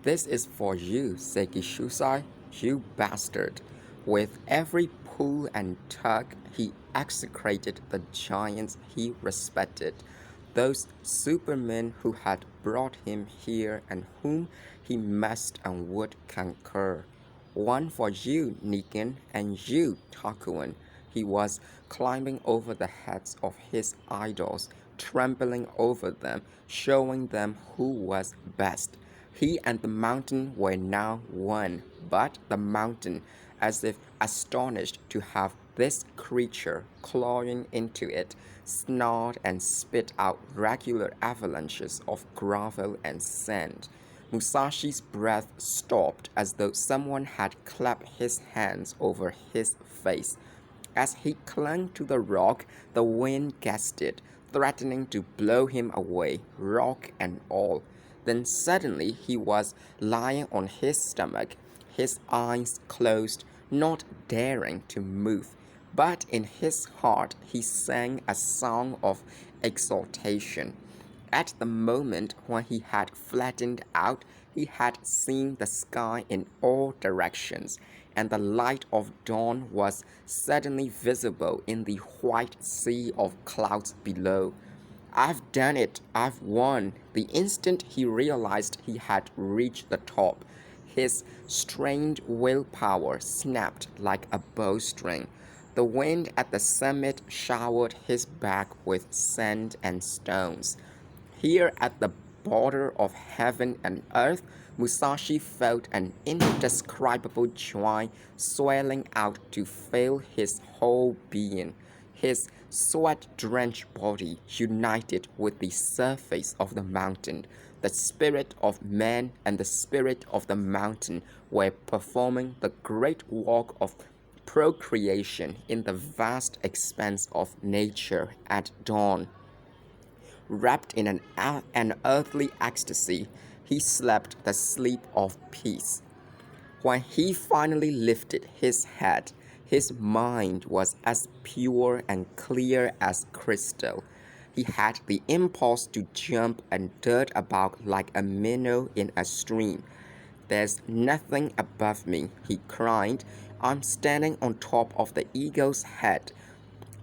This is for you, Sekishusai, you bastard. With every pull and tug, he execrated the giants he respected, those supermen who had brought him here and whom he must and would conquer. One for you, Negan, and you, Takuan. He was climbing over the heads of his idols, trampling over them, showing them who was best. He and the mountain were now one, but the mountain, as if astonished to have this creature clawing into it, snarled and spit out regular avalanches of gravel and sand. Musashi's breath stopped as though someone had clapped his hands over his face. As he clung to the rock, the wind gusted, threatening to blow him away, rock and all. Then suddenly he was lying on his stomach, his eyes closed, not daring to move. But in his heart he sang a song of exultation. At the moment when he had flattened out, he had seen the sky in all directions, and the light of dawn was suddenly visible in the white sea of clouds below. I've done it, I've won. The instant he realized he had reached the top, his strained willpower snapped like a bowstring. The wind at the summit showered his back with sand and stones. Here at the border of heaven and earth, Musashi felt an indescribable joy swelling out to fill his whole being. His sweat-drenched body united with the surface of the mountain. The spirit of man and the spirit of the mountain were performing the great work of procreation in the vast expanse of nature at dawn. Wrapped in an earthly ecstasy, he slept the sleep of peace. When he finally lifted his head, his mind was as pure and clear as crystal. He had the impulse to jump and dirt about like a minnow in a stream. There's nothing above me, he cried. I'm standing on top of the eagle's head.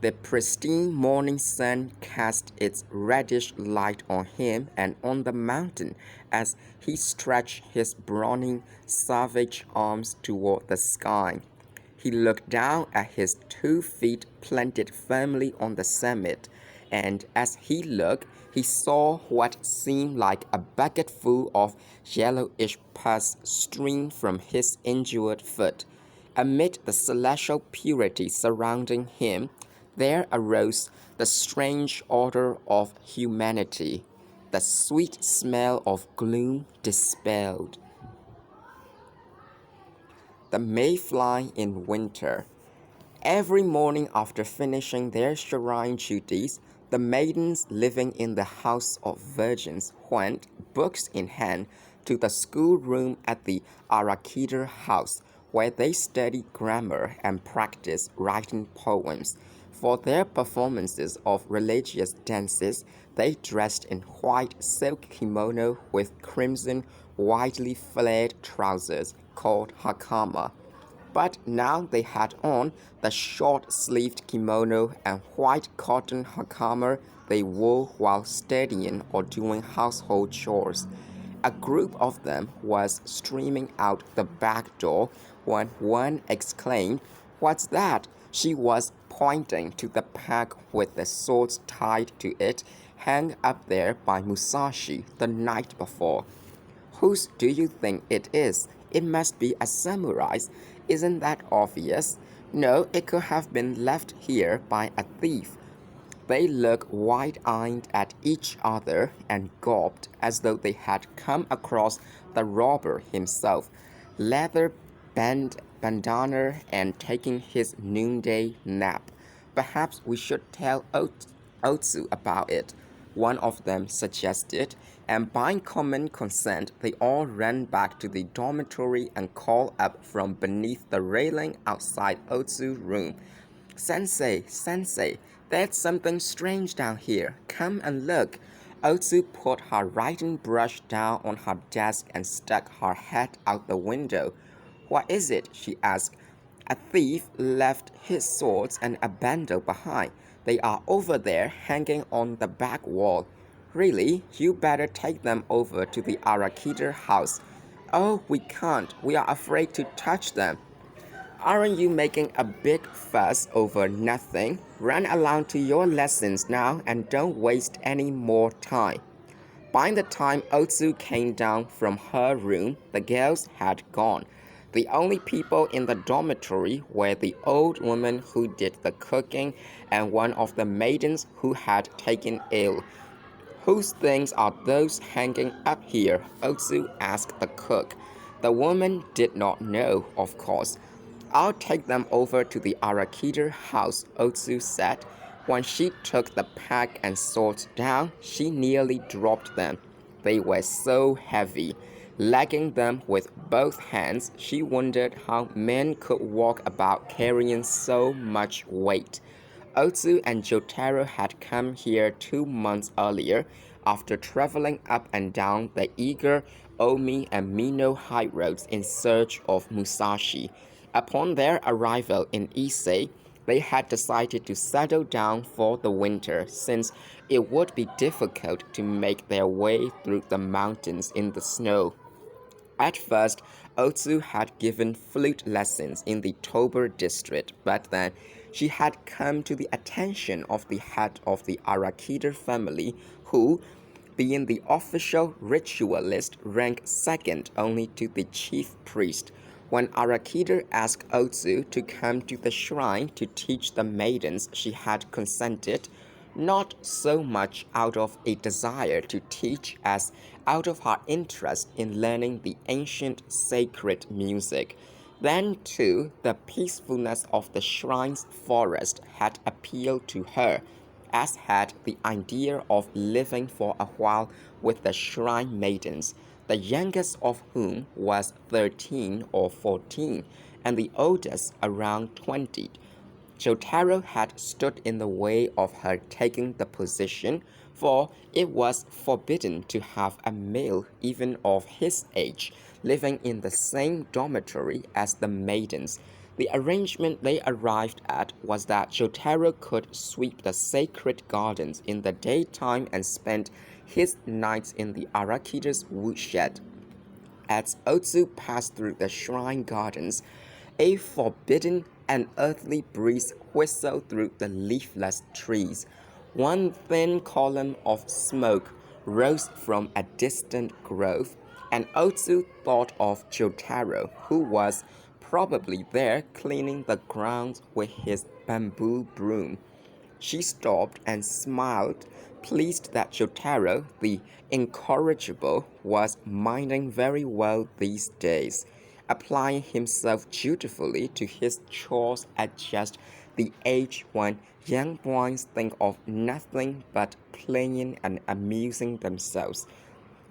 The pristine morning sun cast its reddish light on him and on the mountain as he stretched his brawny, savage arms toward the sky. He looked down at his 2 feet planted firmly on the summit, and as he looked, he saw what seemed like a bucketful of yellowish pus stream from his injured foot. Amid the celestial purity surrounding him, there arose the strange odor of humanity. The sweet smell of gloom dispelled. The Mayfly in winter. Every morning after finishing their shrine duties, the maidens living in the House of Virgins went, books in hand, to the schoolroom at the Arakita house, where they studied grammar and practiced writing poems. For their performances of religious dances, they dressed in white silk kimono with crimson, widely flared trousers called hakama. But now they had on the short-sleeved kimono and white cotton hakama they wore while studying or doing household chores. A group of them was streaming out the back door when one exclaimed, "What's that?" She was pointing to the pack with the swords tied to it, hung up there by Musashi the night before. "Whose do you think it is? It must be a samurai's. Isn't that obvious? No, it could have been left here by a thief." They looked wide-eyed at each other and gulped as though they had come across the robber himself, leather bandana and taking his noonday nap. "Perhaps we should tell Otsu about it," one of them suggested, and by common consent they all ran back to the dormitory and called up from beneath the railing outside Otsu's room. "Sensei, Sensei, there's something strange down here. Come and look." Otsu put her writing brush down on her desk and stuck her head out the window. "What is it?" she asked. "A thief left his swords and a bundle behind. They are over there, hanging on the back wall." "Really? You better take them over to the Arakita house." "Oh, we can't. We are afraid to touch them." "Aren't you making a big fuss over nothing? Run along to your lessons now and don't waste any more time." By the time Otsu came down from her room, the girls had gone. The only people in the dormitory were the old woman who did the cooking and one of the maidens who had taken ill. "Whose things are those hanging up here?" Otsu asked the cook. The woman did not know, of course. "I'll take them over to the Arakita house," Otsu said. When she took the pack and swords down, she nearly dropped them. They were so heavy. Legging them with both hands, she wondered how men could walk about carrying so much weight. Otsu and Jotaro had come here 2 months earlier after traveling up and down the Eager, Omi, and Mino high roads in search of Musashi. Upon their arrival in Ise, they had decided to settle down for the winter since it would be difficult to make their way through the mountains in the snow. At first, Otsu had given flute lessons in the Tober district, but then she had come to the attention of the head of the Arakita family, who, being the official ritualist, ranked second only to the chief priest. When Arakita asked Otsu to come to the shrine to teach the maidens, she had consented, not so much out of a desire to teach as out of her interest in learning the ancient sacred music. Then, too, the peacefulness of the shrine's forest had appealed to her, as had the idea of living for a while with the shrine maidens, the youngest of whom was 13 or 14, and the oldest around 20. Jotaro had stood in the way of her taking the position, for it was forbidden to have a male even of his age living in the same dormitory as the maidens. The arrangement they arrived at was that Jotaro could sweep the sacred gardens in the daytime and spend his nights in the Arakita's woodshed. As Otsu passed through the shrine gardens, a forbidden and earthly breeze whistled through the leafless trees. One thin column of smoke rose from a distant grove, and Otsu thought of Jotaro, who was probably there cleaning the grounds with his bamboo broom. She stopped and smiled, pleased that Jotaro, the incorrigible, was minding very well these days, applying himself dutifully to his chores at just the age when young boys think of nothing but playing and amusing themselves.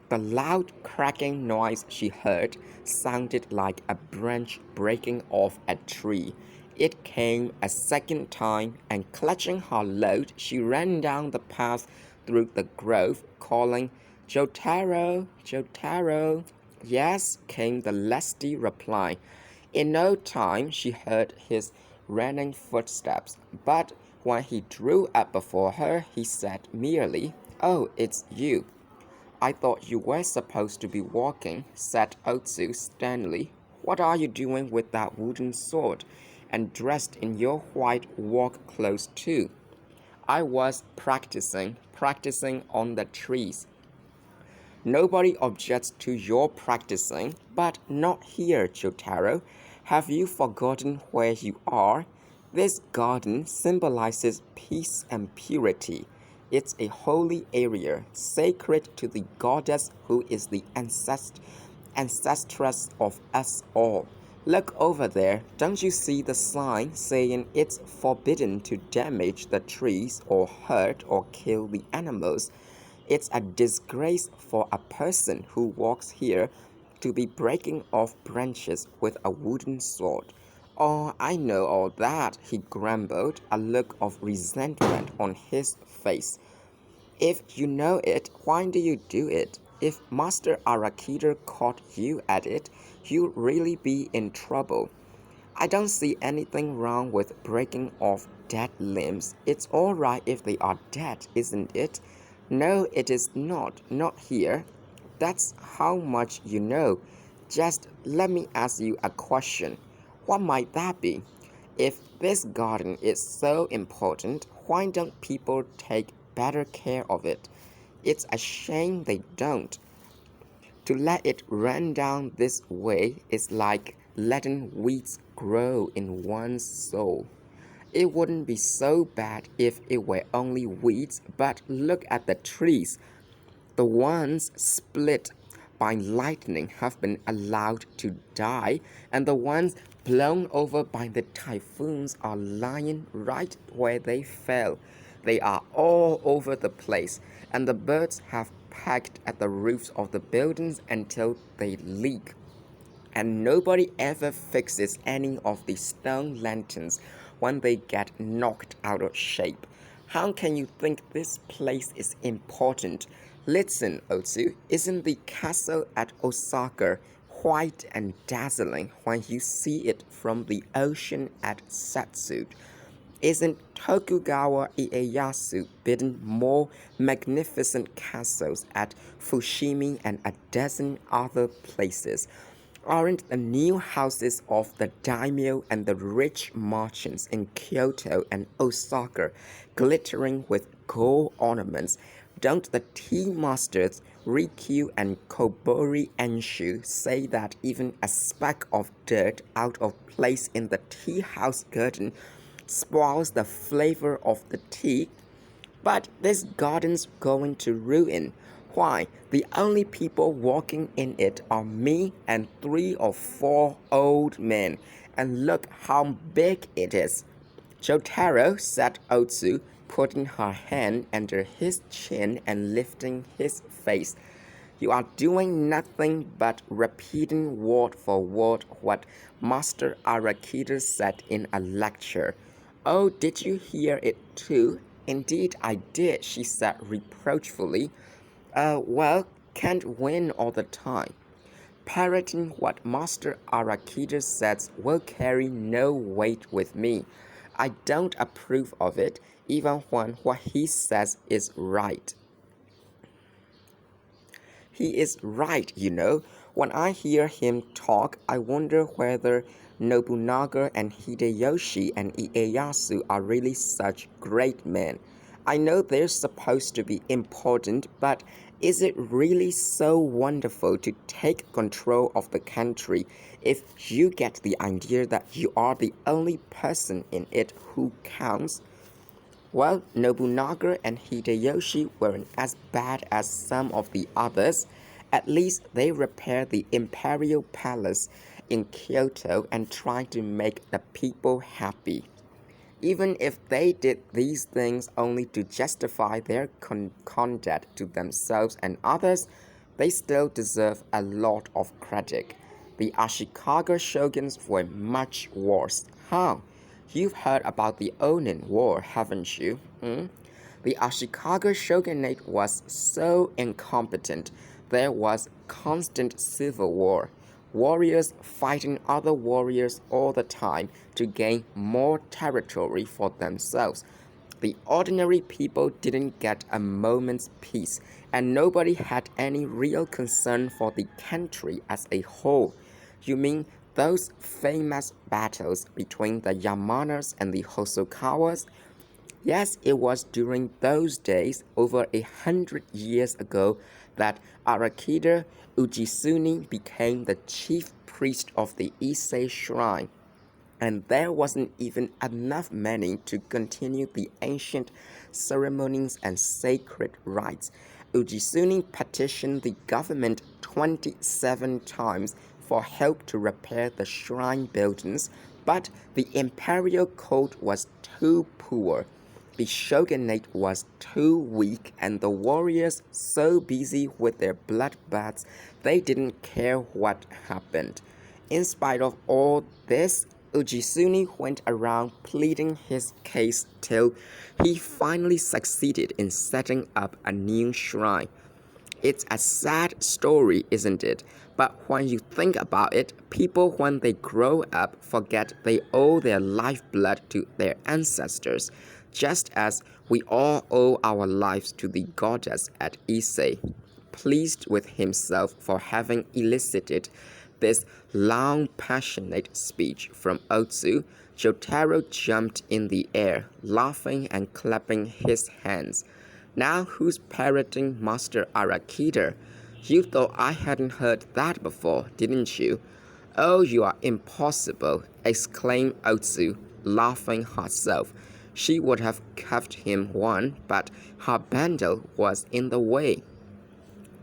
The loud cracking noise she heard sounded like a branch breaking off a tree. It came a second time, and clutching her load, she ran down the path through the grove, calling, "Jotaro, Jotaro." "Yes," came the lusty reply. In no time she heard his running footsteps, but when he drew up before her, he said merely, "Oh, it's you." "I thought you were supposed to be walking," said Otsu sternly. "What are you doing with that wooden sword, and dressed in your white work clothes too?" "I was practicing on the trees." "Nobody objects to your practicing, but not here, Jotaro. Have you forgotten where you are? This garden symbolizes peace and purity. It's a holy area, sacred to the goddess who is the ancestress of us all. Look over there. Don't you see the sign saying it's forbidden to damage the trees or hurt or kill the animals? It's a disgrace for a person who walks here to be breaking off branches with a wooden sword." "Oh, I know all that," he grumbled, a look of resentment on his face. If you know it, why do you do it? If Master Arakita caught you at it, you'd really be in trouble. I don't see anything wrong with breaking off dead limbs. It's all right if they are dead, isn't it? No, it is not. Not here. That's how much you know. Just let me ask you a question. What might that be? If this garden is so important, why don't people take better care of it? It's a shame they don't. To let it run down this way is like letting weeds grow in one's soul. It wouldn't be so bad if it were only weeds, but look at the trees. The ones split by lightning have been allowed to die, and the ones blown over by the typhoons are lying right where they fell. They are all over the place, and the birds have pecked at the roofs of the buildings until they leak. And nobody ever fixes any of the stone lanterns when they get knocked out of shape. How can you think this place is important? Listen, Otsu, isn't the castle at Osaka white and dazzling when you see it from the ocean at Satsu? Isn't Tokugawa Ieyasu building more magnificent castles at Fushimi and a dozen other places? Aren't the new houses of the daimyo and the rich merchants in Kyoto and Osaka glittering with gold ornaments? Don't the tea masters Rikyu and Kobori Enshu say that even a speck of dirt out of place in the tea house garden spoils the flavor of the tea? But this garden's going to ruin. Why? The only people walking in it are me and 3 or 4 old men. And look how big it is. Jotaro, said Otsu, putting her hand under his chin and lifting his face. You are doing nothing but repeating word for word what Master Arakita said in a lecture. Oh, did you hear it too? Indeed I did, she said reproachfully. Well, can't win all the time. Parroting what Master Arakita says will carry no weight with me. I don't approve of it, even when what he says is right. He is right, you know. When I hear him talk, I wonder whether Nobunaga and Hideyoshi and Ieyasu are really such great men. I know they're supposed to be important, but is it really so wonderful to take control of the country if you get the idea that you are the only person in it who counts? Well, Nobunaga and Hideyoshi weren't as bad as some of the others. At least they repaired the imperial palace in Kyoto and tried to make the people happy. Even if they did these things only to justify their conduct to themselves and others, they still deserve a lot of credit. The Ashikaga shoguns were much worse. How? You've heard about the Onin War, haven't you? The Ashikaga shogunate was so incompetent. There was constant civil war. Warriors fighting other warriors all the time to gain more territory for themselves. The ordinary people didn't get a moment's peace, and nobody had any real concern for the country as a whole. You mean those famous battles between the Yamanas and the Hosokawas? Yes, it was during those days, over 100 years ago, that Arakita Ujisuni became the chief priest of the Ise shrine, and there wasn't even enough money to continue the ancient ceremonies and sacred rites. Ujisuni petitioned the government 27 times for help to repair the shrine buildings, but the imperial code was too poor. The shogunate was too weak, and the warriors so busy with their bloodbaths they didn't care what happened. In spite of all this, Ujisuni went around pleading his case till he finally succeeded in setting up a new shrine. It's a sad story, isn't it? But when you think about it, people when they grow up forget they owe their lifeblood to their ancestors, just as we all owe our lives to the goddess at Ise. Pleased with himself for having elicited this long, passionate speech from Otsu, Jotaro jumped in the air, laughing and clapping his hands. Now who's parroting Master Arakita? You thought I hadn't heard that before, didn't you? Oh, you are impossible, exclaimed Otsu, laughing herself. She would have cuffed him one, but her bundle was in the way.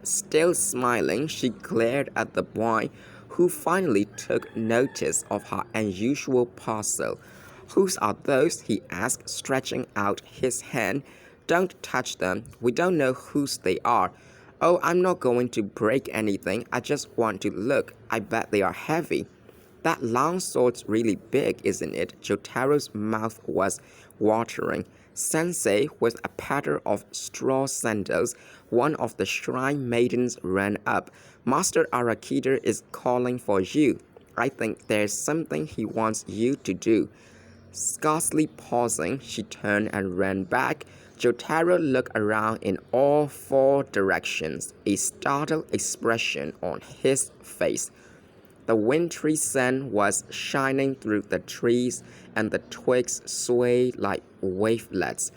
Still smiling, she glared at the boy, who finally took notice of her unusual parcel. Whose are those? He asked, stretching out his hand. Don't touch them. We don't know whose they are. Oh, I'm not going to break anything. I just want to look. I bet they are heavy. That long sword's really big, isn't it? Jotaro's mouth was watering. Sensei, with a pair of straw sandals, one of the shrine maidens ran up. Master Arakita is calling for you. I think there's something he wants you to do. Scarcely pausing, she turned and ran back. Jotaro looked around in all four directions, a startled expression on his face. The wintry sun was shining through the trees, and the twigs swayed like wavelets.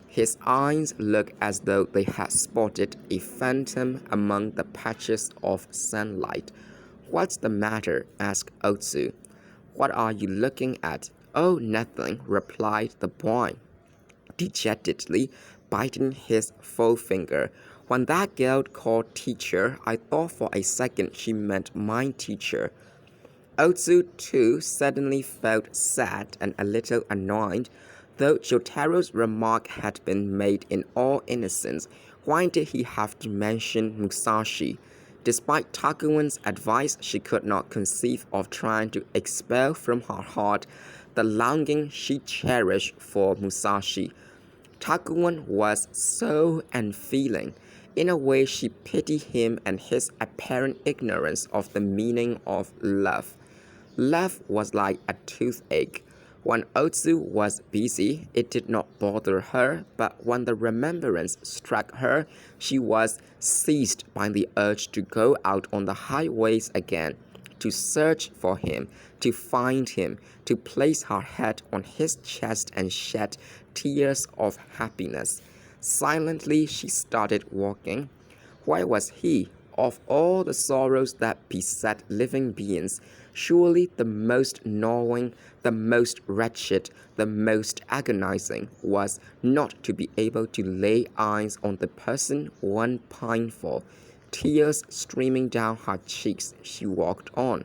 His eyes looked as though they had spotted a phantom among the patches of sunlight. What's the matter? Asked Otsu. What are you looking at? Oh, nothing, replied the boy, dejectedly biting his forefinger. When that girl called teacher, I thought for a second she meant my teacher. Otsu, too, suddenly felt sad and a little annoyed. Though Jotaro's remark had been made in all innocence, why did he have to mention Musashi? Despite Takuan's advice, she could not conceive of trying to expel from her heart the longing she cherished for Musashi. Takuan was so unfeeling. In a way, she pitied him and his apparent ignorance of the meaning of love. Love was like a toothache. When Otsu was busy, it did not bother her, but when the remembrance struck her, she was seized by the urge to go out on the highways again, to search for him, to find him, to place her head on his chest and shed tears of happiness. Silently, she started walking. Why was he, of all the sorrows that beset living beings, surely the most gnawing, the most wretched, the most agonizing, was not to be able to lay eyes on the person one pined for? Tears streaming down her cheeks, she walked on.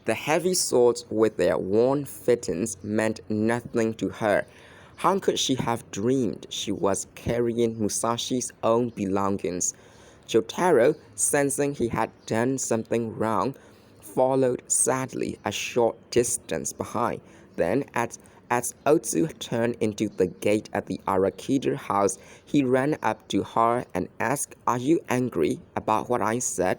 The heavy swords with their worn fittings meant nothing to her. How could she have dreamed she was carrying Musashi's own belongings? Jotaro, sensing he had done something wrong, followed sadly a short distance behind. Then, as Otsu turned into the gate at the Arakita house, he ran up to her and asked, Are you angry about what I said?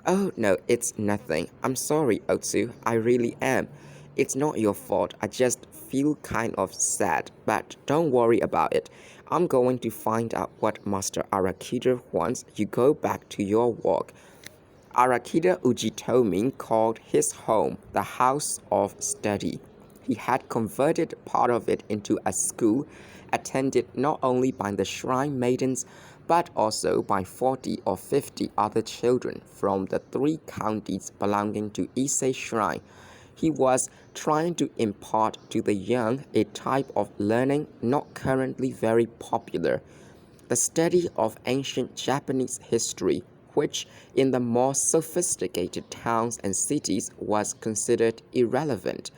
Oh, no, it's nothing. I'm sorry, Otsu. I really am. It's not your fault. I just feel kind of sad, but don't worry about it. I'm going to find out what Master Arakita wants. You go back to your work. Arakita Ujitomi called his home the House of Study. He had converted part of it into a school, attended not only by the shrine maidens, but also by 40 or 50 other children from the 3 counties belonging to Ise Shrine. He was trying to impart to the young a type of learning not currently very popular, the study of ancient Japanese history, which in the more sophisticated towns and cities was considered irrelevant.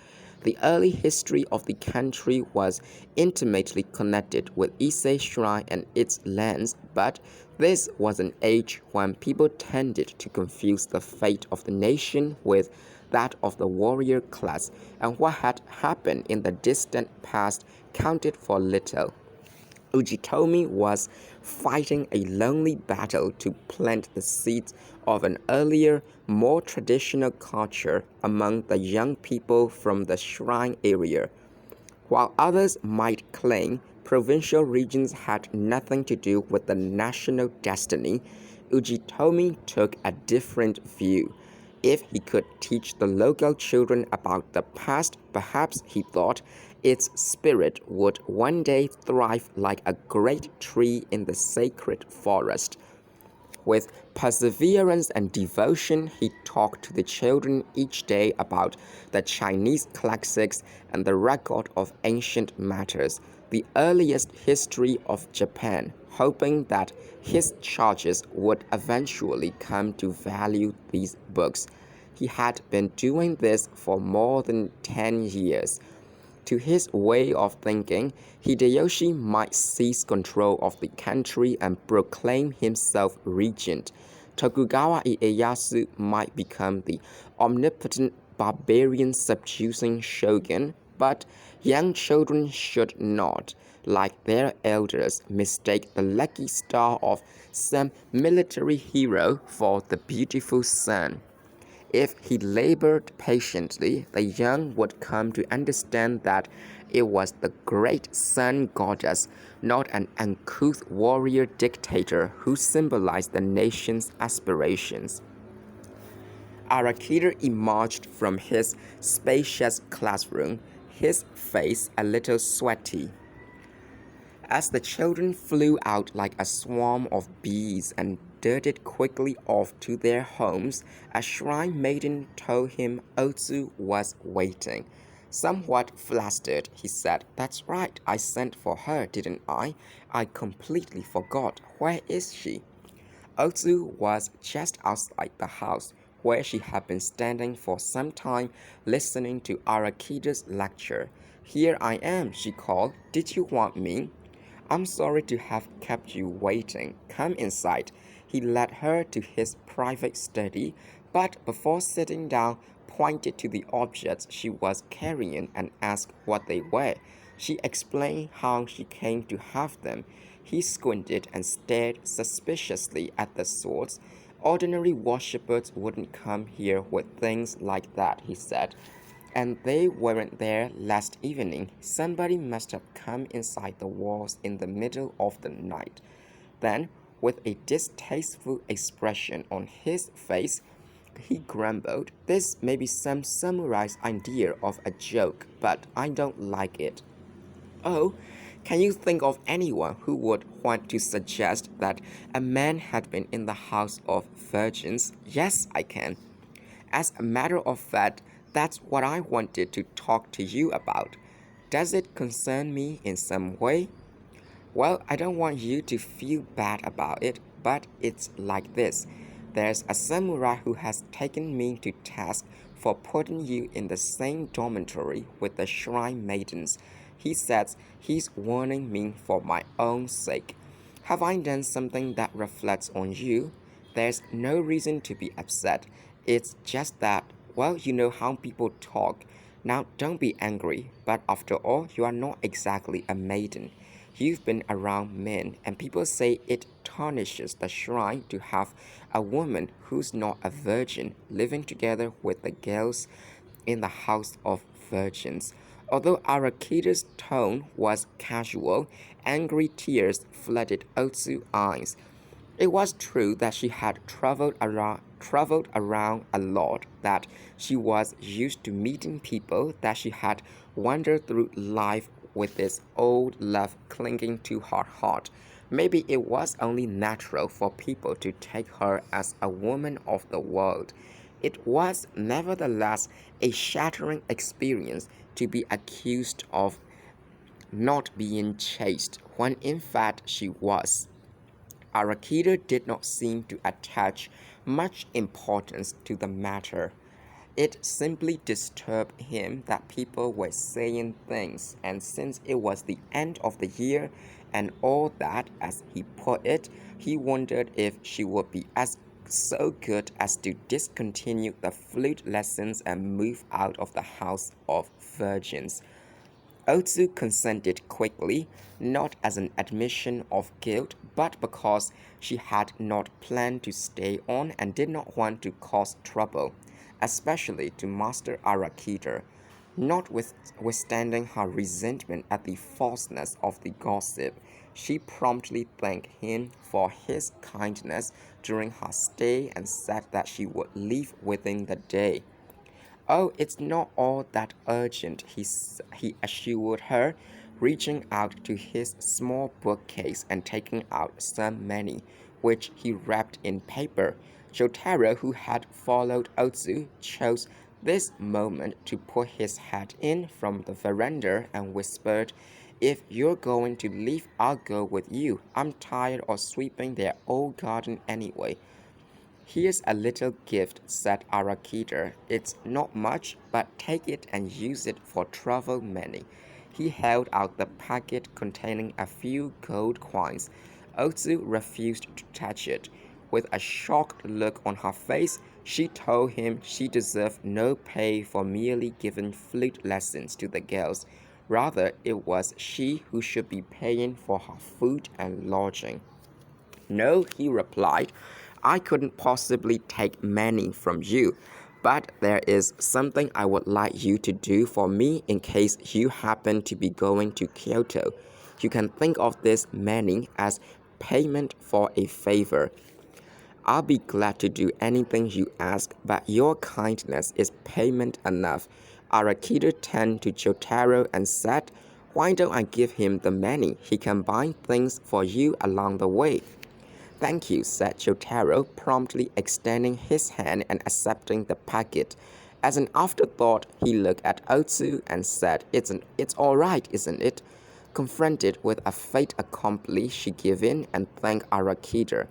The early history of the country was intimately connected with Ise Shrine and its lands, but this was an age when people tended to confuse the fate of the nation with that of the warrior class, and what had happened in the distant past counted for little. Ujitomi was fighting a lonely battle to plant the seeds of an earlier, more traditional culture among the young people from the shrine area. While others might claim provincial regions had nothing to do with the national destiny, Ujitomi took a different view. If he could teach the local children about the past, perhaps, he thought, its spirit would one day thrive like a great tree in the sacred forest. With perseverance and devotion, he talked to the children each day about the Chinese classics and the record of ancient matters, the earliest history of Japan, hoping that his charges would eventually come to value these books. He had been doing this for more than 10 years. To his way of thinking, Hideyoshi might seize control of the country and proclaim himself regent. Tokugawa Ieyasu might become the omnipotent barbarian subjugating shogun, but young children should not, like their elders, mistake the lucky star of some military hero for the beautiful sun. If he labored patiently, the young would come to understand that it was the great sun goddess, not an uncouth warrior dictator who symbolized the nation's aspirations. Arakita emerged from his spacious classroom, his face a little sweaty. As the children flew out like a swarm of bees and darted quickly off to their homes, a shrine maiden told him Otsu was waiting. Somewhat flustered, he said, "That's right, I sent for her, didn't I? I completely forgot. Where is she?" Otsu was just outside the house, where she had been standing for some time listening to Arakita's lecture. "Here I am," she called. "Did you want me?" "I'm sorry to have kept you waiting. Come inside." He led her to his private study, but before sitting down, pointed to the objects she was carrying and asked what they were. She explained how she came to have them. He squinted and stared suspiciously at the swords. "Ordinary worshippers wouldn't come here with things like that," he said. "And they weren't there last evening. Somebody must have come inside the walls in the middle of the night." Then, with a distasteful expression on his face, he grumbled, "This may be some samurai's idea of a joke, but I don't like it." "Oh, can you think of anyone who would want to suggest that a man had been in the house of virgins?" "Yes, I can. As a matter of fact, that's what I wanted to talk to you about." "Does it concern me in some way?" "Well, I don't want you to feel bad about it, but it's like this. There's a samurai who has taken me to task for putting you in the same dormitory with the shrine maidens. He says he's warning me for my own sake. Have I done something that reflects on you? There's no reason to be upset. It's just that, well, you know how people talk. Now, don't be angry, but after all, you are not exactly a maiden. You've been around men, and people say it tarnishes the shrine to have a woman who's not a virgin living together with the girls in the house of virgins." Although Arakita's tone was casual, angry tears flooded Otsu's eyes. It was true that she had traveled around a lot, that she was used to meeting people, that she had wandered through life with this old love clinging to her heart. Maybe it was only natural for people to take her as a woman of the world. It was nevertheless a shattering experience to be accused of not being chaste, when in fact she was. Arakita did not seem to attach much importance to the matter. It simply disturbed him that people were saying things, and since it was the end of the year and all that, as he put it, he wondered if she would be as so good as to discontinue the flute lessons and move out of the house of virgins. Otsu consented quickly, not as an admission of guilt, but because she had not planned to stay on and did not want to cause trouble, especially to Master Arakita. Notwithstanding her resentment at the falseness of the gossip, she promptly thanked him for his kindness during her stay and said that she would leave within the day. Oh, it's not all that urgent, he assured her, reaching out to his small bookcase and taking out some money, which he wrapped in paper. Jotaro, who had followed Otsu, chose this moment to put his head in from the veranda and whispered, "If you're going to leave, I'll go with you. I'm tired of sweeping their old garden anyway." "Here's a little gift," said Arakita. "It's not much, but take it and use it for travel money." He held out the packet containing a few gold coins. Otsu refused to touch it. With a shocked look on her face, she told him she deserved no pay for merely giving flute lessons to the girls. Rather, it was she who should be paying for her food and lodging. "No," he replied, "I couldn't possibly take money from you, but there is something I would like you to do for me in case you happen to be going to Kyoto. You can think of this money as payment for a favor. I'll be glad to do anything you ask, but your kindness is payment enough." Arakita turned to Jotaro and said, "Why don't I give him the money? He can buy things for you along the way." "Thank you," said Jotaro, promptly extending his hand and accepting the packet. As an afterthought, he looked at Otsu and said, It's all right, isn't it?" Confronted with a fait accompli, she gave in and thanked Arakita.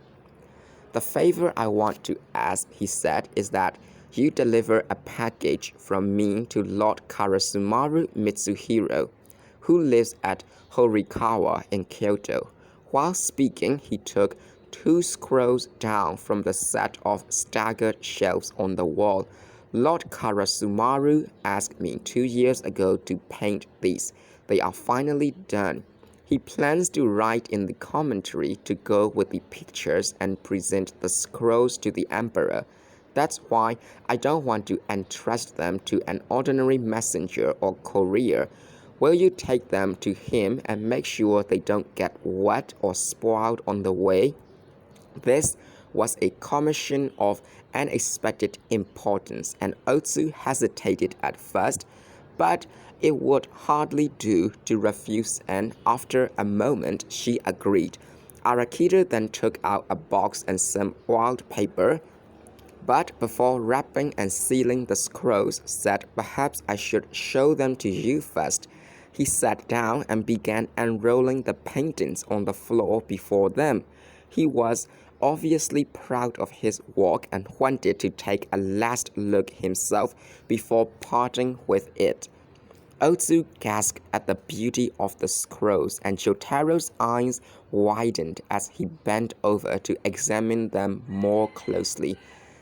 "The favor I want to ask," he said, "is that you deliver a package from me to Lord Karasumaru Mitsuhiro, who lives at Horikawa in Kyoto." While speaking, he took 2 scrolls down from the set of staggered shelves on the wall. "Lord Karasumaru asked me 2 years ago to paint these. They are finally done. He plans to write in the commentary to go with the pictures and present the scrolls to the emperor. That's why I don't want to entrust them to an ordinary messenger or courier. Will you take them to him and make sure they don't get wet or spoiled on the way?" This was a commission of unexpected importance, and Otsu hesitated at first, but it would hardly do to refuse, and after a moment she agreed. Arakita then took out a box and some oiled paper, but before wrapping and sealing the scrolls, said, "Perhaps I should show them to you first." He sat down and began unrolling the paintings on the floor before them. He was obviously proud of his work and wanted to take a last look himself before parting with it. Otsu gasped at the beauty of the scrolls, and Jotaro's eyes widened as he bent over to examine them more closely.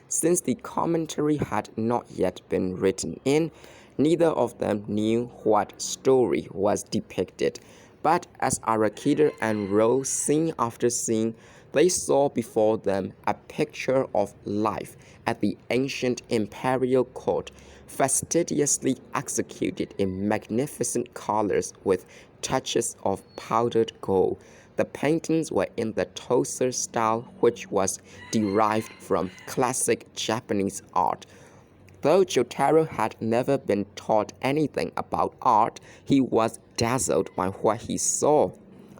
Since the commentary had not yet been written in, neither of them knew what story was depicted. But as Arakita unrolled scene after scene, they saw before them a picture of life at the ancient imperial court, fastidiously executed in magnificent colors with touches of powdered gold. The paintings were in the Tosa style, which was derived from classic Japanese art. Though Jotaro had never been taught anything about art, he was dazzled by what he saw.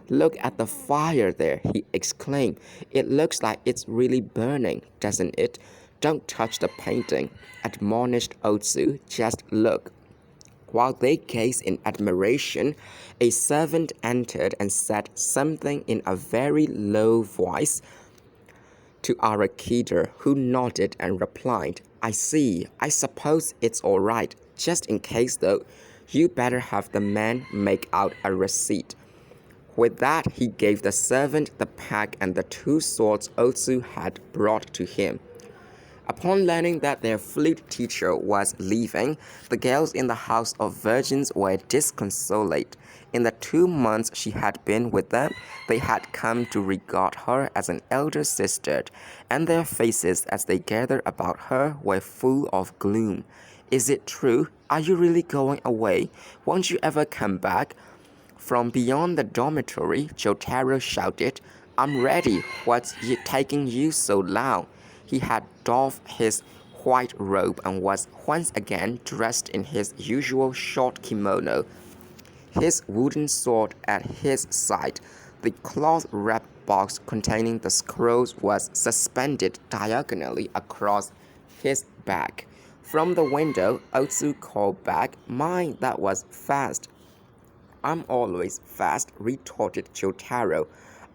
"Look at the fire there," he exclaimed. "It looks like it's really burning, doesn't it?" "Don't touch the painting," admonished Otsu. "Just look." While they gazed in admiration, a servant entered and said something in a very low voice to Arakita, who nodded and replied, "I see. I suppose it's all right. Just in case, though, you better have the man make out a receipt." With that, he gave the servant the pack and the 2 swords Otsu had brought to him. Upon learning that their flute teacher was leaving, the girls in the House of Virgins were disconsolate. In the 2 months she had been with them, they had come to regard her as an elder sister, and their faces as they gathered about her were full of gloom. "Is it true? Are you really going away? Won't you ever come back?" From beyond the dormitory, Jotaro shouted, "I'm ready. What's taking you so long?" He had doffed his white robe and was once again dressed in his usual short kimono, his wooden sword at his side. The cloth-wrapped box containing the scrolls was suspended diagonally across his back. From the window, Otsu called back, "My, that was fast." "I'm always fast," retorted Jotaro.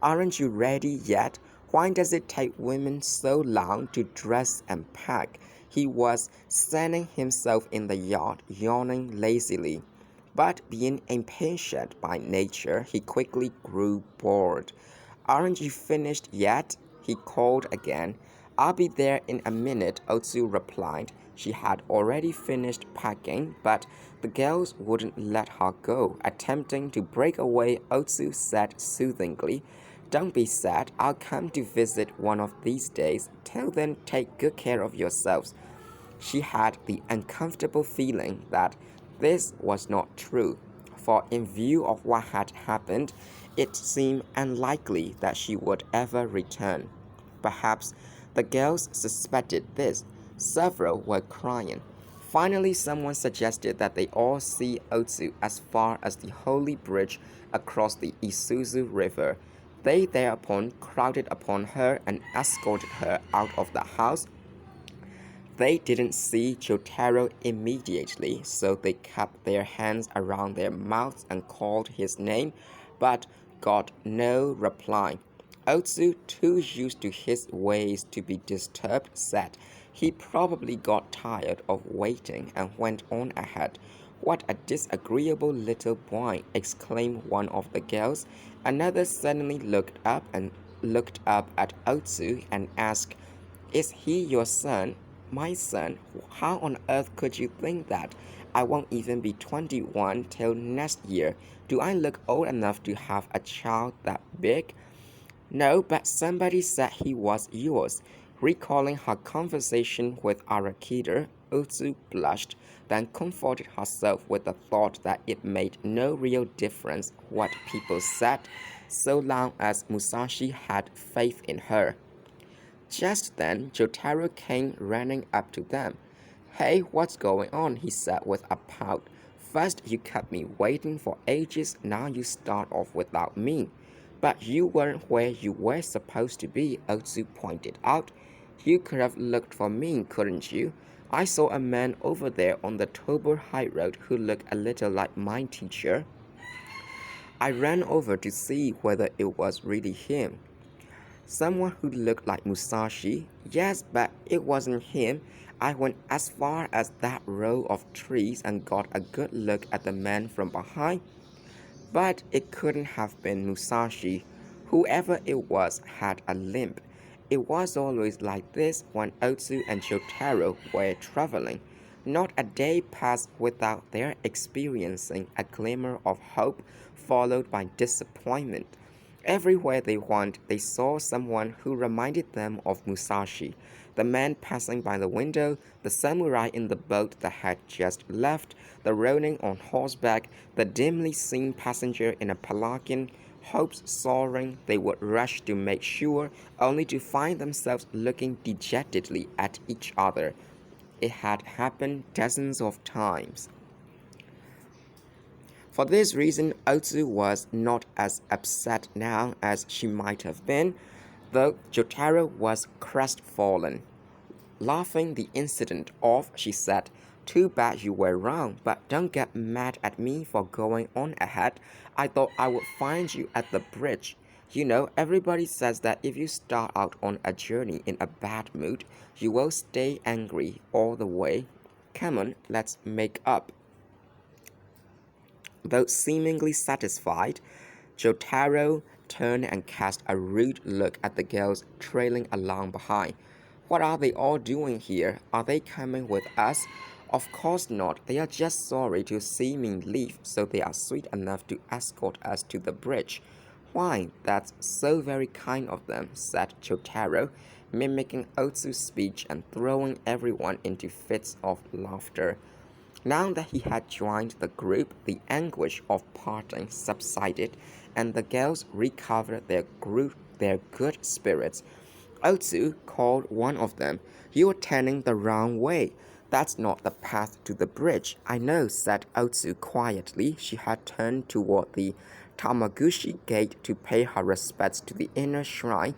"Aren't you ready yet? Why does it take women so long to dress and pack?" He was sunning himself in the yard, yawning lazily. But being impatient by nature, he quickly grew bored. "Aren't you finished yet?" he called again. "I'll be there in a minute," Otsu replied. She had already finished packing, but the girls wouldn't let her go. Attempting to break away, Otsu said soothingly, "Don't be sad. I'll come to visit one of these days. Till then, take good care of yourselves." She had the uncomfortable feeling that this was not true, for in view of what had happened, it seemed unlikely that she would ever return. Perhaps the girls suspected this. Several were crying. Finally, someone suggested that they all see Otsu as far as the holy bridge across the Isuzu River. They thereupon crowded upon her and escorted her out of the house. They didn't see Jotaro immediately, so they kept their hands around their mouths and called his name, but got no reply. Otsu, too used to his ways to be disturbed, said he probably got tired of waiting and went on ahead. "What a disagreeable little boy!" exclaimed one of the girls. Another suddenly looked up at Otsu and asked, "Is he your son?" "My son? How on earth could you think that? I won't even be 21 till next year. Do I look old enough to have a child that big?" "No, but somebody said he was yours." Recalling her conversation with Arakita, Utsu blushed, then comforted herself with the thought that it made no real difference what people said, so long as Musashi had faith in her. Just then, Jotaro came running up to them. "Hey, what's going on?" he said with a pout. "First you kept me waiting for ages, now you start off without me." "But you weren't where you were supposed to be," Otsu pointed out. "You could have looked for me, couldn't you? I saw a man over there on the Tober High Road who looked a little like my teacher. I ran over to see whether it was really him." "Someone who looked like Musashi?" "Yes, but it wasn't him. I went as far as that row of trees and got a good look at the man from behind. But it couldn't have been Musashi. Whoever it was had a limp." It was always like this when Otsu and Jotaro were traveling. Not a day passed without their experiencing a glimmer of hope followed by disappointment. Everywhere they went, they saw someone who reminded them of Musashi. The man passing by the window, the samurai in the boat that had just left, the ronin on horseback, the dimly seen passenger in a palanquin. Hopes soaring, they would rush to make sure, only to find themselves looking dejectedly at each other. It had happened dozens of times. For this reason, Otsu was not as upset now as she might have been, though Jotaro was crestfallen. Laughing the incident off, she said, "Too bad you were wrong, but don't get mad at me for going on ahead. I thought I would find you at the bridge. You know, everybody says that if you start out on a journey in a bad mood, you will stay angry all the way. Come on, let's make up." Though seemingly satisfied, Jotaro turned and cast a rude look at the girls trailing along behind. What are they all doing here? Are they coming with us? Of course not. They are just sorry to see me leave, so they are sweet enough to escort us to the bridge. Why, that's so very kind of them, said Jotaro, mimicking Otsu's speech and throwing everyone into fits of laughter. Now that he had joined the group, the anguish of parting subsided, and the girls recovered their good spirits. Otsu called one of them. "You're turning the wrong way. That's not the path to the bridge." "I know," said Otsu quietly. She had turned toward the Tamaguchi gate to pay her respects to the inner shrine.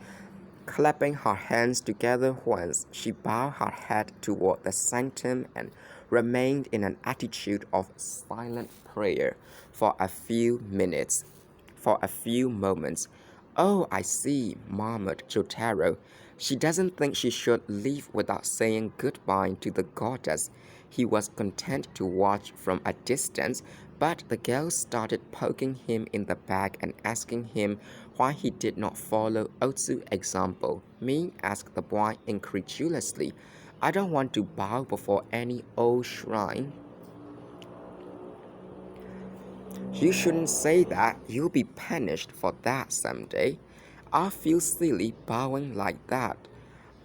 Clapping her hands together once, she bowed her head toward the sanctum and remained in an attitude of silent prayer for a few minutes, for a few moments. "Oh, I see," murmured Jotaro. "She doesn't think she should leave without saying goodbye to the goddess." He was content to watch from a distance, but the girls started poking him in the back and asking him why he did not follow Otsu's example. "Me?" asked the boy incredulously. "I don't want to bow before any old shrine." "You shouldn't say that. You'll be punished for that someday." "I feel silly bowing like that."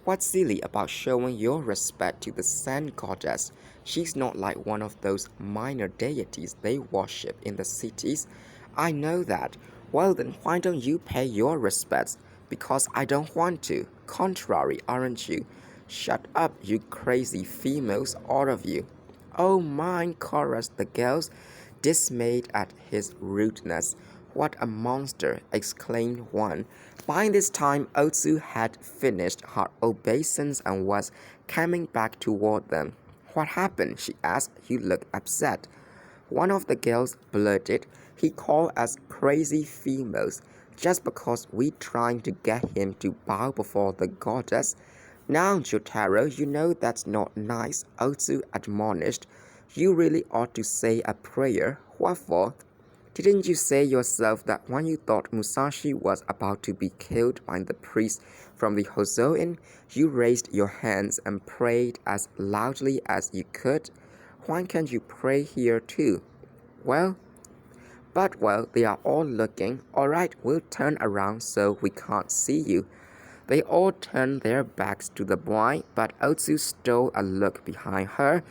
"What's silly about showing your respect to the Sun Goddess? She's not like one of those minor deities they worship in the cities." "I know that." "Well then, why don't you pay your respects?" "Because I don't want to." "Contrary, aren't you?" "Shut up, you crazy females, all of you." "Oh my," chorused the girls, dismayed at his rudeness. "What a monster!" exclaimed one. By this time, Otsu had finished her obeisance and was coming back toward them. "What happened?" she asked. "You look upset." One of the girls blurted, "He called us crazy females just because we trying to get him to bow before the goddess." "Now, Jotaro, you know that's not nice," Otsu admonished. "You really ought to say a prayer." "What for?" "Didn't you say yourself that when you thought Musashi was about to be killed by the priest from the Hozoin, you raised your hands and prayed as loudly as you could? Why can't you pray here too?" Well, they are all looking. "All right, we'll turn around so we can't see you." They all turned their backs to the boy, but Otsu stole a look behind her.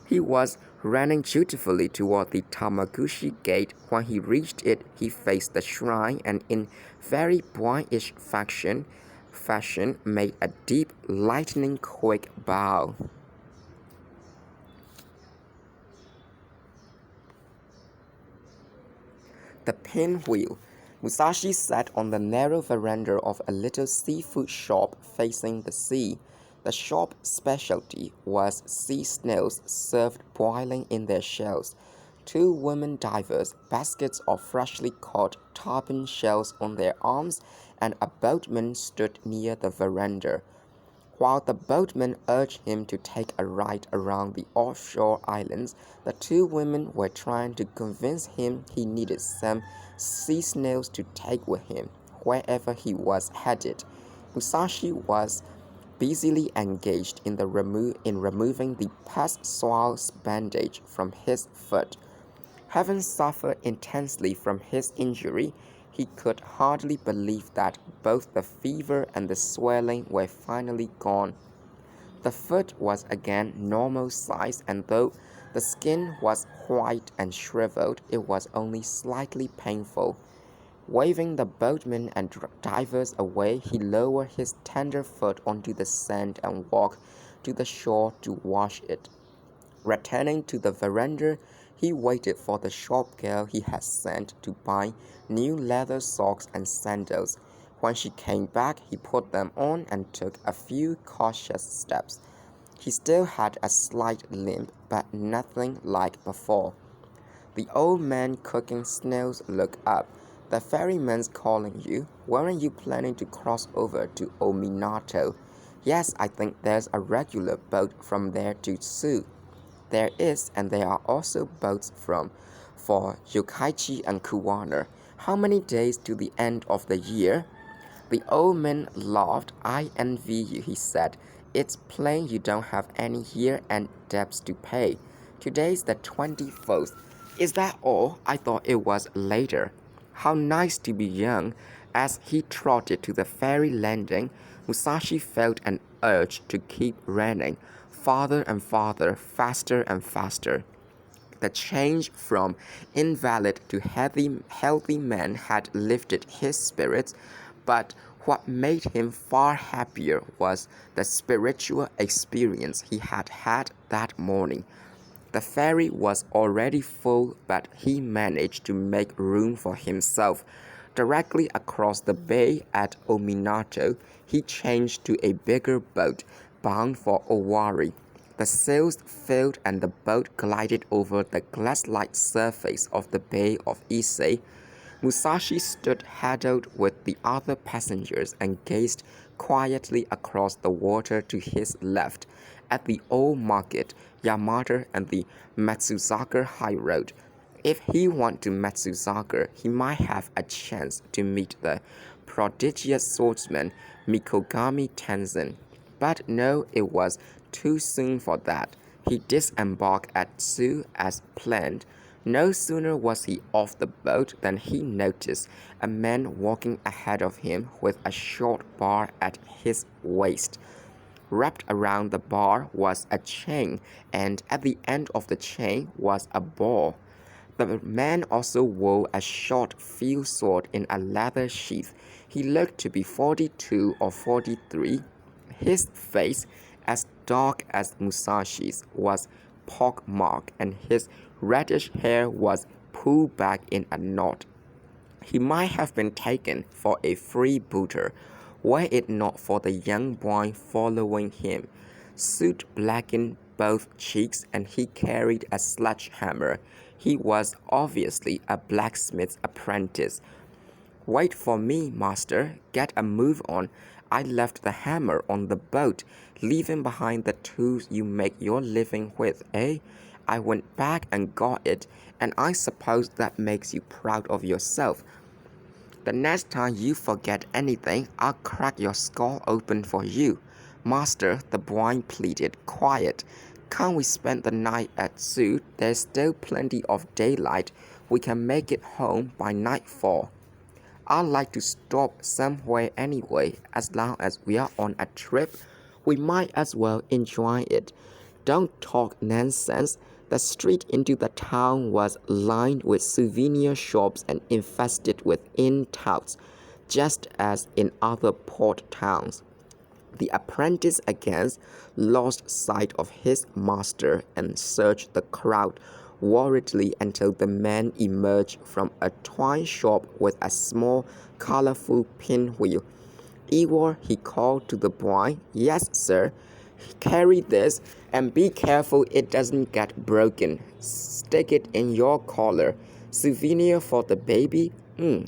He was running dutifully toward the Tamaguchi gate. When he reached it, he faced the shrine and in very boyish fashion made a deep, lightning-quick bow. The Pinwheel. Musashi sat on the narrow veranda of a little seafood shop facing the sea. The shop's specialty was sea snails served boiling in their shells. Two women divers, baskets of freshly caught tarpon shells on their arms, and a boatman stood near the veranda. While the boatman urged him to take a ride around the offshore islands, the two women were trying to convince him he needed some sea snails to take with him wherever he was headed. Musashi was busily engaged in removing the past soil's bandage from his foot. Having suffered intensely from his injury, he could hardly believe that both the fever and the swelling were finally gone. The foot was again normal size, and though the skin was white and shriveled, it was only slightly painful. Waving the boatmen and divers away, he lowered his tender foot onto the sand and walked to the shore to wash it. Returning to the veranda, he waited for the shop girl he had sent to buy new leather socks and sandals. When she came back, he put them on and took a few cautious steps. He still had a slight limp, but nothing like before. The old man cooking snails looked up. "The ferryman's calling you. Weren't you planning to cross over to Ominato?" "Yes, I think there's a regular boat from there to Tsu." "There is, and there are also boats for Yokkaichi and Kuwana." "How many days to the end of the year?" The old man laughed. "I envy you," he said. It's plain you don't have any here and debts to pay. Today's the 24th. Is that all? I thought it was later. How nice to be young. As he trotted to the ferry landing, Musashi felt an urge to keep running, farther and farther, faster and faster. The change from invalid to healthy man had lifted his spirits, but what made him far happier was the spiritual experience he had had that morning. The ferry was already full, but he managed to make room for himself. Directly across the bay at Ominato, he changed to a bigger boat bound for Owari. The sails filled and the boat glided over the glass-like surface of the Bay of Ise. Musashi stood huddled with the other passengers and gazed quietly across the water to his left, at the old market, Yamata, and the Matsuzaka High Road. If he went to Matsuzaka, he might have a chance to meet the prodigious swordsman Mikogami Tenzin. But no, it was too soon for that. He disembarked at Tsu as planned. No sooner was he off the boat than he noticed a man walking ahead of him with a short bar at his waist. Wrapped around the bar was a chain, and at the end of the chain was a ball. The man also wore a short field sword in a leather sheath. He looked to be 42 or 43. His face, as dark as Musashi's, was pockmarked, and his reddish hair was pulled back in a knot. He might have been taken for a freebooter, were it not for the young boy following him. Soot blackened both cheeks, and he carried a sledgehammer. He was obviously a blacksmith's apprentice. "Wait for me, master. Get a move on. I left the hammer on the boat, leaving behind the tools you make your living with, eh? I went back and got it, and I suppose that makes you proud of yourself. The next time you forget anything, I'll crack your skull open for you." "Master," the boy pleaded, "quiet. Can't we spend the night at Tsu? There's still plenty of daylight. We can make it home by nightfall." "I'd like to stop somewhere anyway. As long as we are on a trip, we might as well enjoy it." "Don't talk nonsense." The street into the town was lined with souvenir shops and infested with inn touts, just as in other port towns. The apprentice again lost sight of his master and searched the crowd worriedly until the man emerged from a toy shop with a small, colorful pinwheel. "Igor," he called to the boy. "Yes, sir." "Carry this, and be careful it doesn't get broken. Stick it in your collar. Souvenir for the baby?"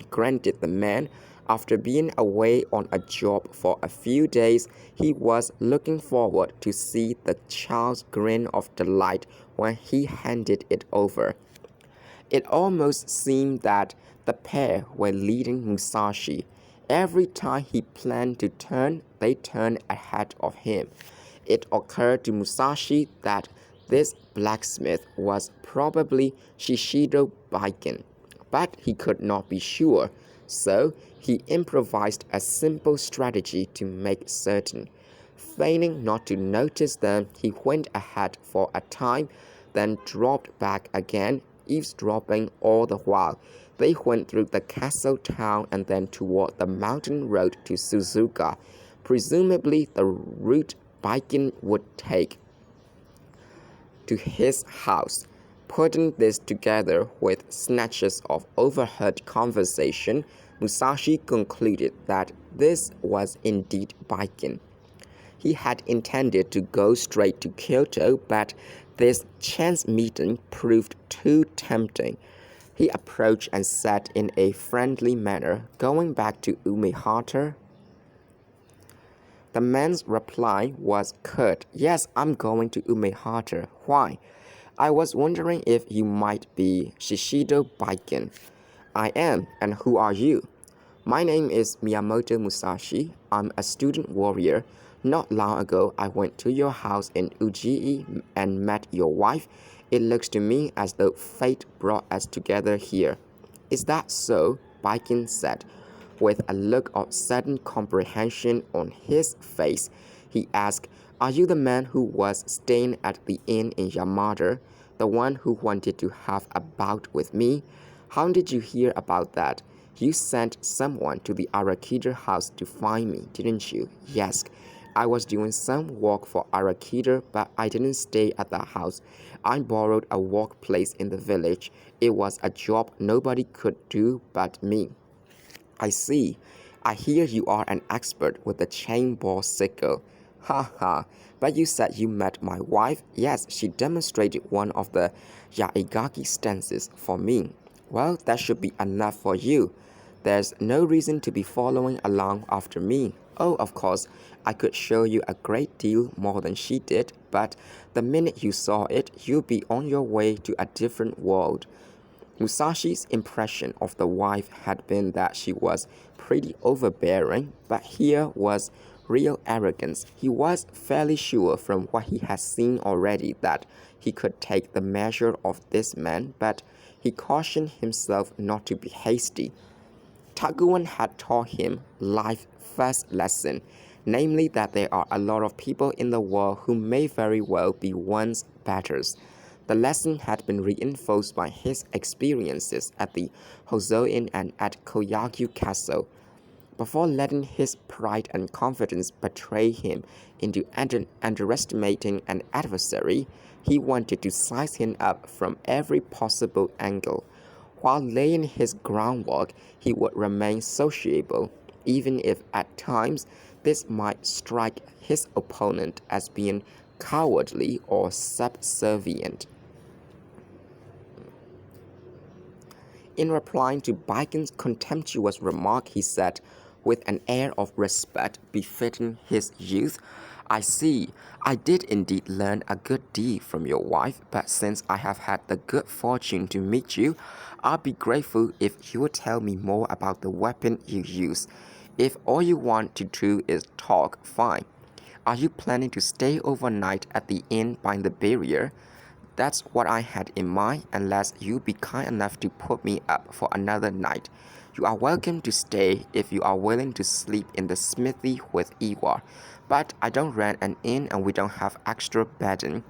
Granted the man. After being away on a job for a few days, he was looking forward to see the child's grin of delight when he handed it over. It almost seemed that the pair were leading Musashi. Every time he planned to turn, they turned ahead of him. It occurred to Musashi that this blacksmith was probably Shishido Baiken, but he could not be sure, so he improvised a simple strategy to make certain. Feigning not to notice them, he went ahead for a time, then dropped back again, eavesdropping all the while. They went through the castle town and then toward the mountain road to Suzuka, presumably the route Baiken would take to his house. Putting this together with snatches of overheard conversation, Musashi concluded that this was indeed Baiken. He had intended to go straight to Kyoto, but this chance meeting proved too tempting. He approached and said in a friendly manner, "Going back to Umehata?" The man's reply was curt. "Yes, I'm going to Umehata. Why?" "I was wondering if you might be Shishido Baiken." "I am, and who are you?" "My name is Miyamoto Musashi. I'm a student warrior. Not long ago, I went to your house in Uji and met your wife. It looks to me as though fate brought us together here. Is that so? Baikin said, with a look of sudden comprehension on his face. He asked, Are you the man who was staying at the inn in Yamada? The one who wanted to have a bout with me? How did you hear about that? You sent someone to the Arakida house to find me, didn't you? Yes. I was doing some work for Arakida, but I didn't stay at the house. I borrowed a workplace in the village. It was a job nobody could do but me. I see. I hear you are an expert with the chain ball sickle. Ha ha. But you said you met my wife? Yes, she demonstrated one of the yaegaki stances for me. Well, that should be enough for you. There's no reason to be following along after me. Oh, of course, I could show you a great deal more than she did, but the minute you saw it, you'd be on your way to a different world. Musashi's impression of the wife had been that she was pretty overbearing, but here was real arrogance. He was fairly sure from what he had seen already that he could take the measure of this man, but he cautioned himself not to be hasty. Taguan had taught him life's first lesson, namely that there are a lot of people in the world who may very well be one's betters. The lesson had been reinforced by his experiences at the Hozoin and at Koyagyu Castle. Before letting his pride and confidence betray him into underestimating an adversary, he wanted to size him up from every possible angle. While laying his groundwork, he would remain sociable, even if at times this might strike his opponent as being cowardly or subservient. In replying to Baikin's contemptuous remark, he said, with an air of respect befitting his youth, I see, I did indeed learn a good deal from your wife, but since I have had the good fortune to meet you, I'll be grateful if you would tell me more about the weapon you use. If all you want to do is talk, fine. Are you planning to stay overnight at the inn by the barrier? That's what I had in mind, unless you be kind enough to put me up for another night. You are welcome to stay if you are willing to sleep in the smithy with Iwa, but I don't rent an inn and we don't have extra bedding.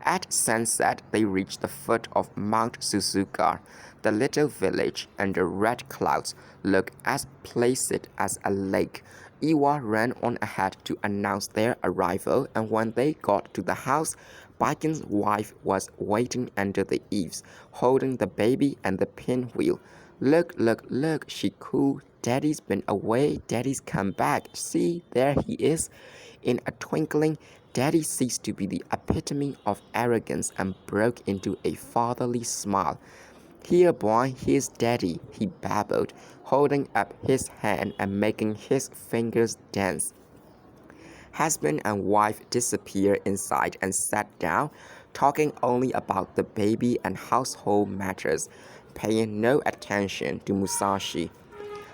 At sunset, they reached the foot of Mount Suzuka. The little village under red clouds looked as placid as a lake. Iwa ran on ahead to announce their arrival, and when they got to the house, Baikin's wife was waiting under the eaves, holding the baby and the pinwheel. Look, look, look, she cooed. Daddy's been away. Daddy's come back. See, there he is. In a twinkling, Daddy ceased to be the epitome of arrogance and broke into a fatherly smile. Here, boy, here's Daddy, he babbled, holding up his hand and making his fingers dance. Husband and wife disappeared inside and sat down, talking only about the baby and household matters, paying no attention to Musashi.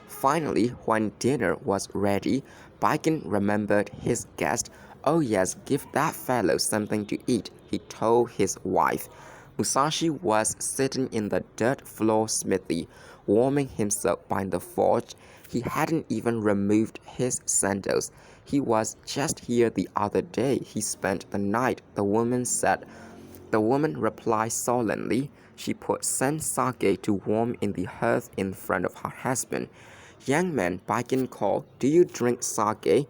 Finally, when dinner was ready, Baikin remembered his guest. Oh yes, give that fellow something to eat, he told his wife. Musashi was sitting in the dirt-floor smithy, warming himself by the forge. He hadn't even removed his sandals. He was just here the other day. He spent the night, the woman said. The woman replied sullenly. She put some sake to warm in the hearth in front of her husband. Young man, Baikin called, do you drink sake?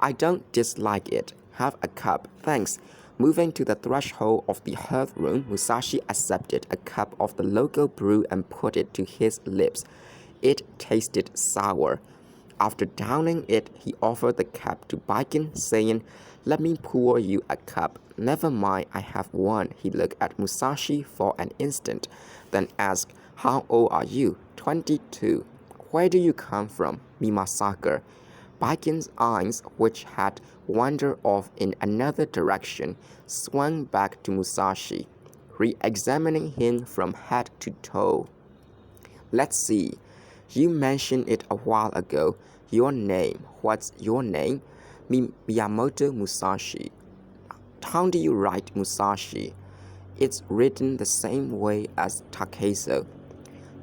I don't dislike it. Have a cup, thanks. Moving to the threshold of the hearth room, Musashi accepted a cup of the local brew and put it to his lips. It tasted sour. After downing it, he offered the cup to Baikin, saying, Let me pour you a cup. Never mind, I have one. He looked at Musashi for an instant, then asked, How old are you? 22. Where do you come from? Mimasaka. Baikin's eyes, which had wandered off in another direction, swung back to Musashi, re-examining him from head to toe. Let's see. You mentioned it a while ago. Your name. What's your name? Miyamoto Musashi. How do you write Musashi? It's written the same way as Takeso.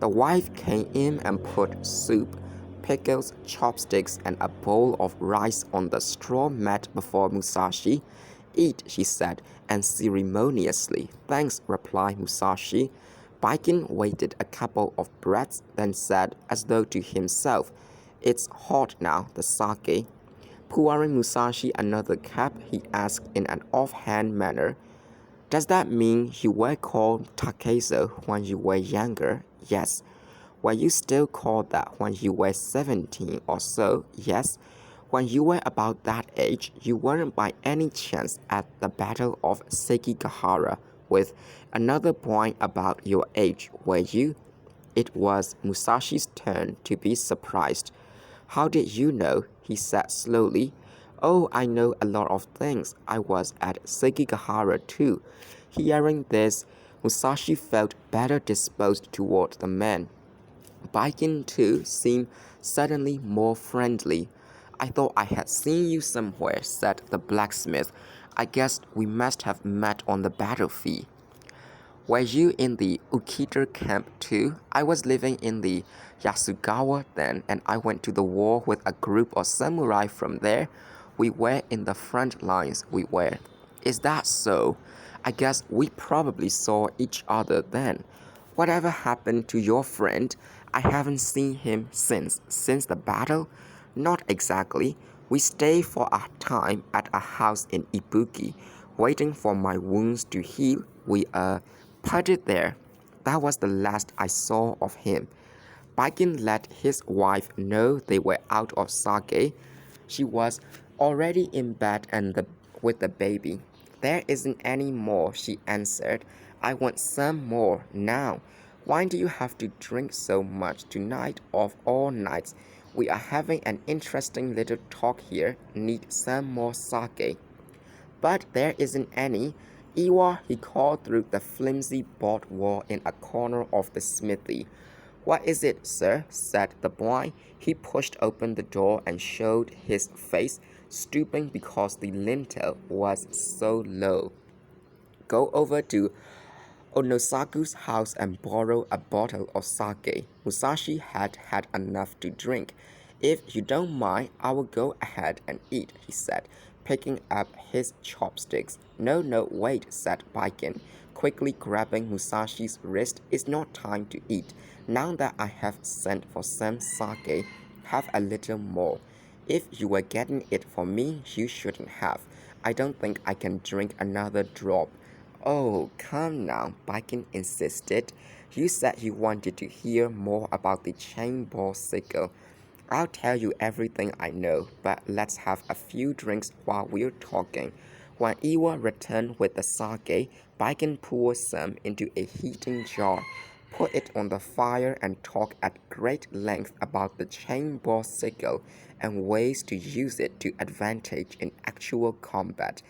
The wife came in and put soup, pickles, chopsticks, and a bowl of rice on the straw mat before Musashi. Eat, she said, and ceremoniously. Thanks, replied Musashi. Baiken waited a couple of breaths, then said, as though to himself, It's hot now, the sake. Pouring Musashi another cup, he asked in an offhand manner, Does that mean you were called Takeso when you were younger? Yes. Were you still called that when you were 17 or so? Yes. When you were about that age, you weren't by any chance at the Battle of Sekigahara with another point about your age, were you? It was Musashi's turn to be surprised. How did you know? He said slowly. Oh, I know a lot of things. I was at Sekigahara too. Hearing this, Musashi felt better disposed toward the man. Baiken too seemed suddenly more friendly. I thought I had seen you somewhere, said the blacksmith. I guess we must have met on the battlefield. Were you in the Ukita camp too? I was living in the Yasugawa then, and I went to the war with a group of samurai from there. We were in the front lines, we were. Is that so? I guess we probably saw each other then. Whatever happened to your friend? I haven't seen him since the battle? Not exactly. We stayed for a time at a house in Ibuki, waiting for my wounds to heal. We putted there. That was the last I saw of him. Baiken let his wife know they were out of sake. She was already in bed with the baby. There isn't any more, she answered. I want some more now. Why do you have to drink so much tonight of all nights? We are having an interesting little talk here. Need some more sake. But there isn't any. Iwa, he called through the flimsy board wall in a corner of the smithy. What is it, sir? Said the boy. He pushed open the door and showed his face, stooping because the lintel was so low. Go over to Onosaku's house and borrow a bottle of sake. Musashi had had enough to drink. If you don't mind, I will go ahead and eat, he said, picking up his chopsticks. No, wait, said Baiken, quickly grabbing Musashi's wrist. It's not time to eat. Now that I have sent for some sake, have a little more. If you were getting it for me, you shouldn't have. I don't think I can drink another drop. Oh, come now, Baiken insisted. You said you wanted to hear more about the chain ball sickle. I'll tell you everything I know, but let's have a few drinks while we're talking. When Iwa returned with the sake, Baiken poured some into a heating jar, put it on the fire, and talked at great length about the chain ball sickle and ways to use it to advantage in actual combat.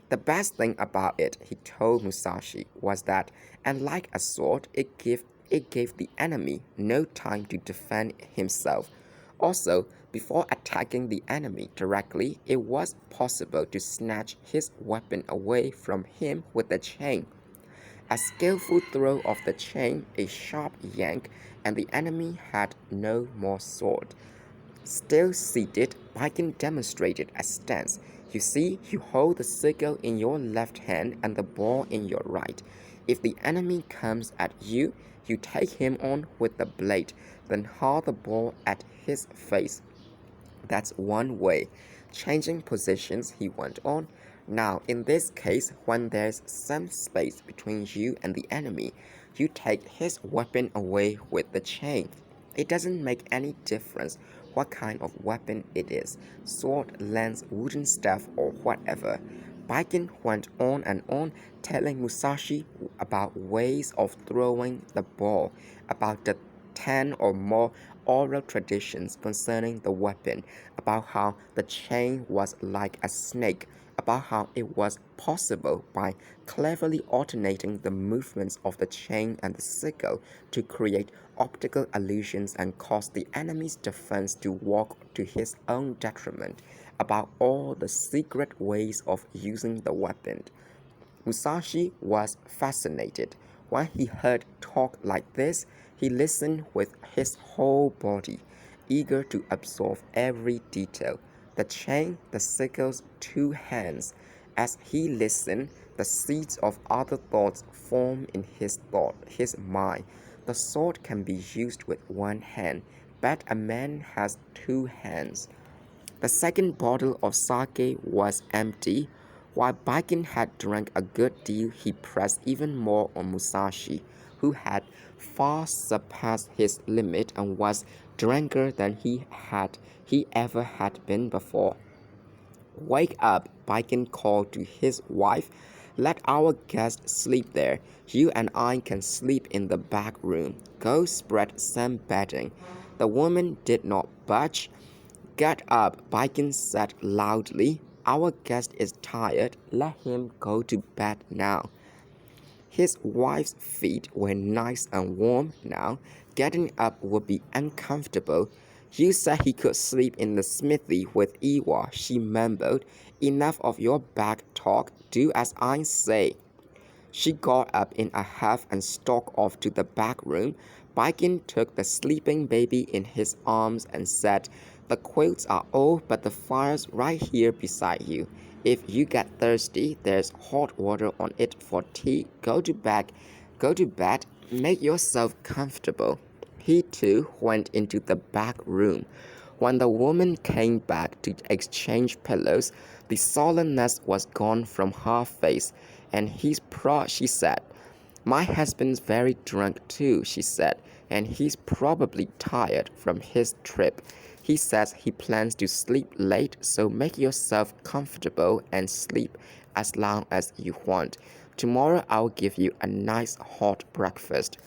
The best thing about it, he told Musashi, was that, unlike a sword, it gave the enemy no time to defend himself. Also, before attacking the enemy directly, it was possible to snatch his weapon away from him with the chain. A skillful throw of the chain, a sharp yank, and the enemy had no more sword. Still seated, Baiken demonstrated a stance. You see, you hold the sickle in your left hand and the ball in your right. If the enemy comes at you, you take him on with the blade, then hurl the ball at his face. That's one way. Changing positions, he went on. Now, in this case, when there's some space between you and the enemy, you take his weapon away with the chain. It doesn't make any difference what kind of weapon it is, sword, lance, wooden staff, or whatever. Baiken went on and on, telling Musashi about ways of throwing the ball, about the 10 or more oral traditions concerning the weapon, about how the chain was like a snake, about how it was possible by cleverly alternating the movements of the chain and the sickle to create optical illusions and cause the enemy's defense to work to his own detriment, about all the secret ways of using the weapon. Musashi was fascinated. When he heard talk like this, he listened with his whole body, eager to absorb every detail. The chain, the sickles, two hands. As he listened, the seeds of other thoughts formed in his mind. The sword can be used with one hand, but a man has two hands. The second bottle of sake was empty. While Baiken had drunk a good deal, he pressed even more on Musashi, who had far surpassed his limit and was drunker than he ever had been before. Wake up, Baiken called to his wife. Let our guest sleep there. You and I can sleep in the back room. Go spread some bedding. The woman did not budge. Get up, Baiken said loudly. Our guest is tired. Let him go to bed now. His wife's feet were nice and warm now. Getting up would be uncomfortable. You said he could sleep in the smithy with Iwa, she mumbled. Enough of your back talk. Do as I say. She got up in a huff and stalked off to the back room. Baiken took the sleeping baby in his arms and said, The quilts are old, but the fire's right here beside you. If you get thirsty, there's hot water on it for tea. Go to bed, make yourself comfortable. He too went into the back room. When the woman came back to exchange pillows, the sullenness was gone from her face, and she said. My husband's very drunk too, she said, and he's probably tired from his trip. He says he plans to sleep late, so make yourself comfortable and sleep as long as you want. Tomorrow I'll give you a nice hot breakfast.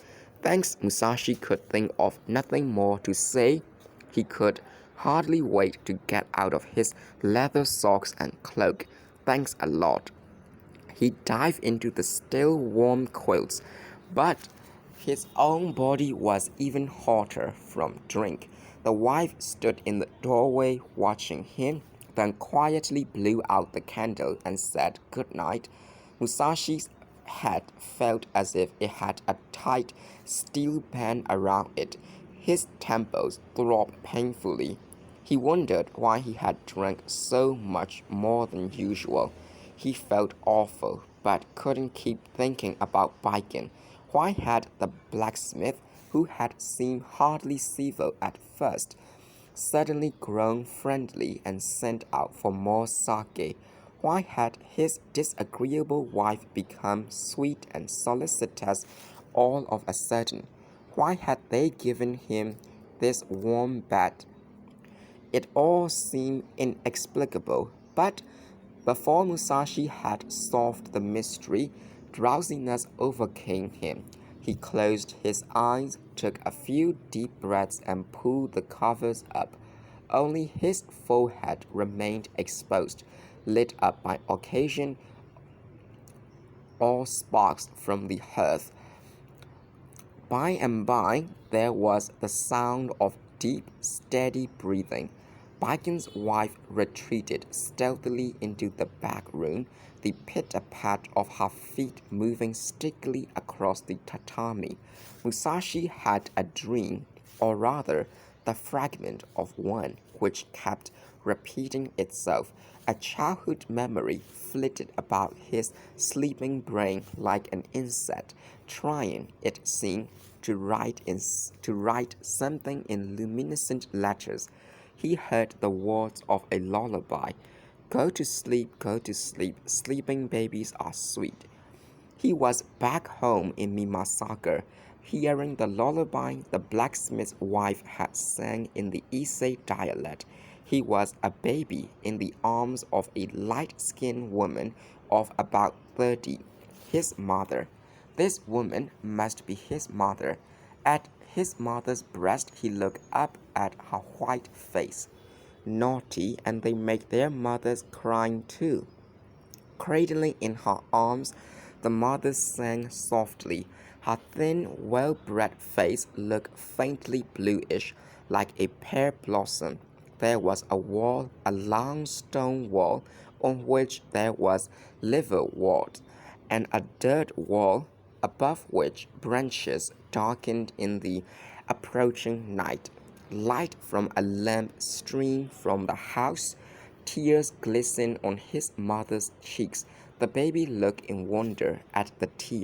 Thanks, Musashi could think of nothing more to say. He could hardly wait to get out of his leather socks and cloak. Thanks a lot. He dived into the still warm quilts, but his own body was even hotter from drink. The wife stood in the doorway watching him, then quietly blew out the candle and said good night. Musashi's head felt as if it had a tight steel band around it. His temples throbbed painfully. He wondered why he had drunk so much more than usual. He felt awful, but couldn't keep thinking about Baiken. Why had the blacksmith, who had seemed hardly civil at first, suddenly grown friendly and sent out for more sake? Why had his disagreeable wife become sweet and solicitous all of a sudden? Why had they given him this warm bed? It all seemed inexplicable, but before Musashi had solved the mystery, drowsiness overcame him. He closed his eyes, took a few deep breaths, and pulled the covers up. Only his forehead remained exposed, lit up by occasion or sparks from the hearth. By and by, there was the sound of deep, steady breathing. Baiken's wife retreated stealthily into the back room, the pit-a-pat of her feet moving stickily across the tatami. Musashi had a dream, or rather, the fragment of one, which kept repeating itself. A childhood memory flitted about his sleeping brain like an insect, trying, it seemed, to write something in luminescent letters. He heard the words of a lullaby. Go to sleep, sleeping babies are sweet. He was back home in Mimasaka, hearing the lullaby the blacksmith's wife had sang in the Issei dialect. He was a baby in the arms of a light-skinned woman of about 30, his mother. This woman must be his mother. At his mother's breast he looked up at her white face. Naughty, and they make their mothers crying too. Cradling in her arms, the mother sang softly. Her thin, well-bred face looked faintly bluish, like a pear blossom. there was a wall, a long stone wall, on which there was liverwort, and a dirt wall, above which branches darkened in the approaching night. Light from a lamp streamed from the house. Tears glistened on his mother's cheeks. The baby looked in wonder at the tears.